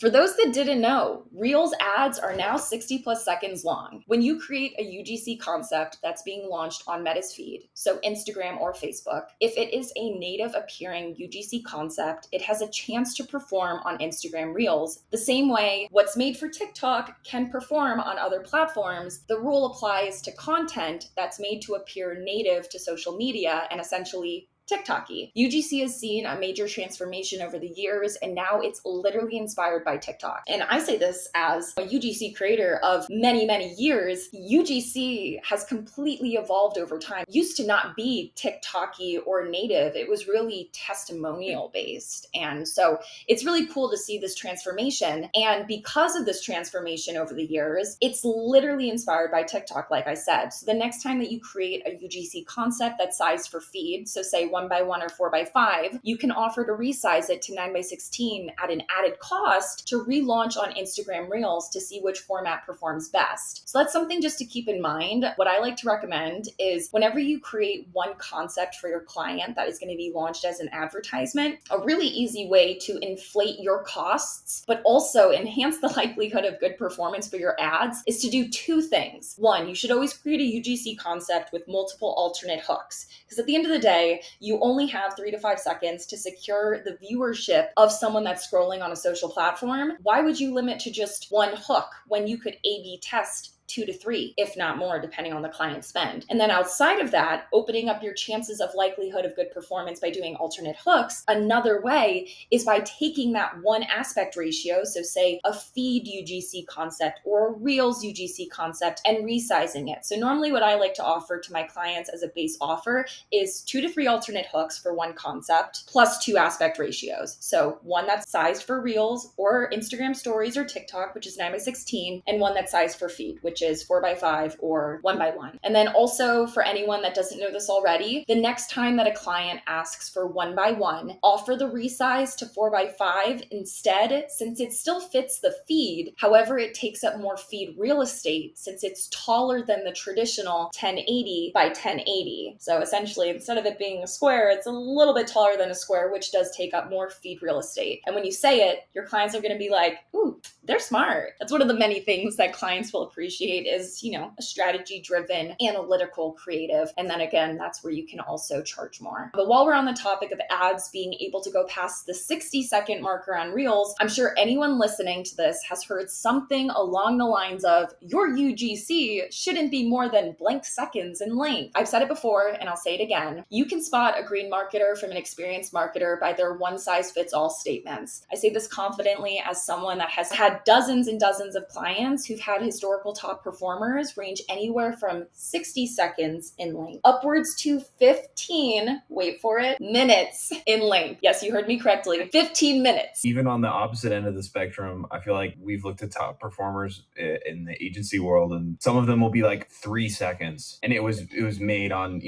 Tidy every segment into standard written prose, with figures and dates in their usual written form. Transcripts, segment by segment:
For those that didn't know, Reels ads are now 60 plus seconds long. When you create a UGC concept that's being launched on Meta's feed, so Instagram or Facebook, if it is a native appearing UGC concept, it has a chance to perform on Instagram Reels the same way what's made for TikTok can perform on other platforms. The rule applies to content that's made to appear native to social media and essentially TikTok-y. UGC has seen a major transformation over the years, and now it's literally inspired by TikTok. And I say this as a UGC creator of many, many years. UGC has completely evolved over time. It used to not be TikTok-y or native. It was really testimonial based. And so it's really cool to see this transformation. And because of this transformation over the years, it's literally inspired by TikTok, like I said. So the next time that you create a UGC concept that's sized for feed, so say 1x1 or 4x5, you can offer to resize it to 9x16 at an added cost to relaunch on Instagram Reels to see which format performs best. So that's something just to keep in mind. What I like to recommend is whenever you create one concept for your client that is going to be launched as an advertisement, a really easy way to inflate your costs, but also enhance the likelihood of good performance for your ads is to do two things. One, you should always create a UGC concept with multiple alternate hooks, because at the end of the day, you only have 3 to 5 seconds to secure the viewership of someone that's scrolling on a social platform. Why would you limit to just one hook when you could A/B test 2 to 3, if not more, depending on the client spend? And then outside of that, opening up your chances of likelihood of good performance by doing alternate hooks. Another way is by taking that one aspect ratio, so say a feed UGC concept or a Reels UGC concept, and resizing it. So normally what I like to offer to my clients as a base offer is 2 to 3 alternate hooks for one concept plus 2 aspect ratios. So one that's sized for Reels or Instagram stories or TikTok, which is 9x16, and one that's sized for feed, which is 4x5 or 1x1. And then also for anyone that doesn't know this already, the next time that a client asks for 1x1, offer the resize to 4x5 instead, since it still fits the feed. However, it takes up more feed real estate since it's taller than the traditional 1080 by 1080. So essentially, instead of it being a square, it's a little bit taller than a square, which does take up more feed real estate. And when you say it, your clients are going to be like, ooh, they're smart. That's one of the many things that clients will appreciate is, a strategy-driven, analytical, creative. And then again, that's where you can also charge more. But while we're on the topic of ads being able to go past the 60-second marker on Reels, I'm sure anyone listening to this has heard something along the lines of, your UGC shouldn't be more than blank seconds in length. I've said it before, and I'll say it again. You can spot a green marketer from an experienced marketer by their one-size-fits-all statements. I say this confidently as someone that has had dozens and dozens of clients who've had historical top performers range anywhere from 60 seconds in length upwards to 15, wait for it, minutes in length. Yes, you heard me correctly, 15 minutes. Even on the opposite end of the spectrum, I feel like we've looked at top performers in the agency world, and some of them will be like 3 seconds, and it was made on,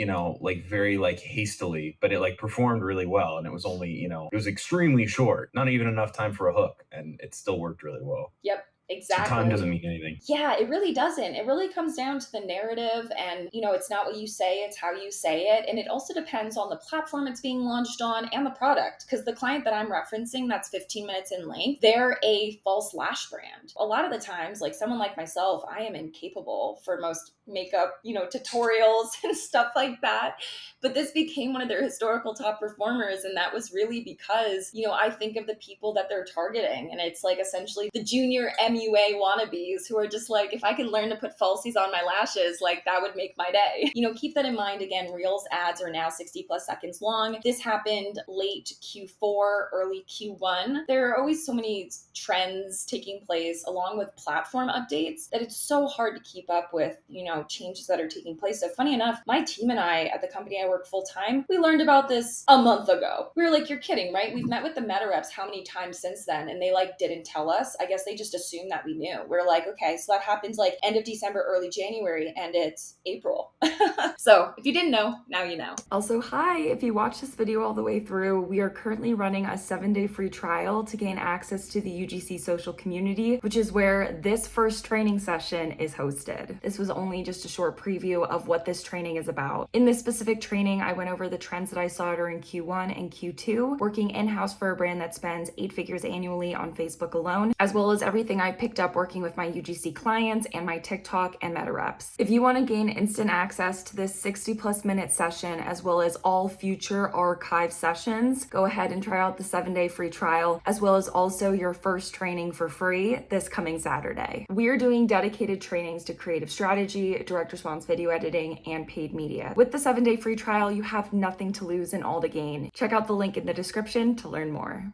very hastily, but it performed really well, and it was only, it was extremely short, not even enough time for a hook, and it still worked really well. Yep. Exactly. So time doesn't mean anything. Yeah, it really doesn't. It really comes down to the narrative, and it's not what you say, it's how you say it. And it also depends on the platform it's being launched on and the product, because the client that I'm referencing that's 15 minutes in length, they're a false lash brand. A lot of the times, like someone like myself, I am incapable for most makeup, tutorials and stuff like that. But this became one of their historical top performers, and that was really because, I think of the people that they're targeting, and it's like essentially the junior MUA wannabes who are just like, if I could learn to put falsies on my lashes, that would make my day. Keep that in mind. Again, Reels ads are now 60 plus seconds long. This happened late Q4, early Q1. There are always so many trends taking place along with platform updates that it's so hard to keep up with, changes that are taking place. So funny enough, my team and I at the company I work full time, we learned about this a month ago. We were like, you're kidding, right? We've met with the meta reps how many times since then, and they didn't tell us. I guess they just assumed assume that we knew. We're like, okay, so that happens like end of December, early January, and it's April. So if you didn't know, now you know. Also, hi, if you watched this video all the way through, we are currently running a 7-day free trial to gain access to the UGC Social community, which is where this first training session is hosted. This was only just a short preview of what this training is about. In this specific training, I went over the trends that I saw during Q1 and Q2, working in-house for a brand that spends 8 figures annually on Facebook alone, as well as everything I picked up working with my UGC clients and my TikTok and Meta reps. If you want to gain instant access to this 60+ minute session, as well as all future archive sessions, go ahead and try out the 7-day free trial, as well as also your first training for free this coming Saturday. We're doing dedicated trainings to creative strategy, direct response video editing, and paid media. With the 7-day free trial, you have nothing to lose and all to gain. Check out the link in the description to learn more.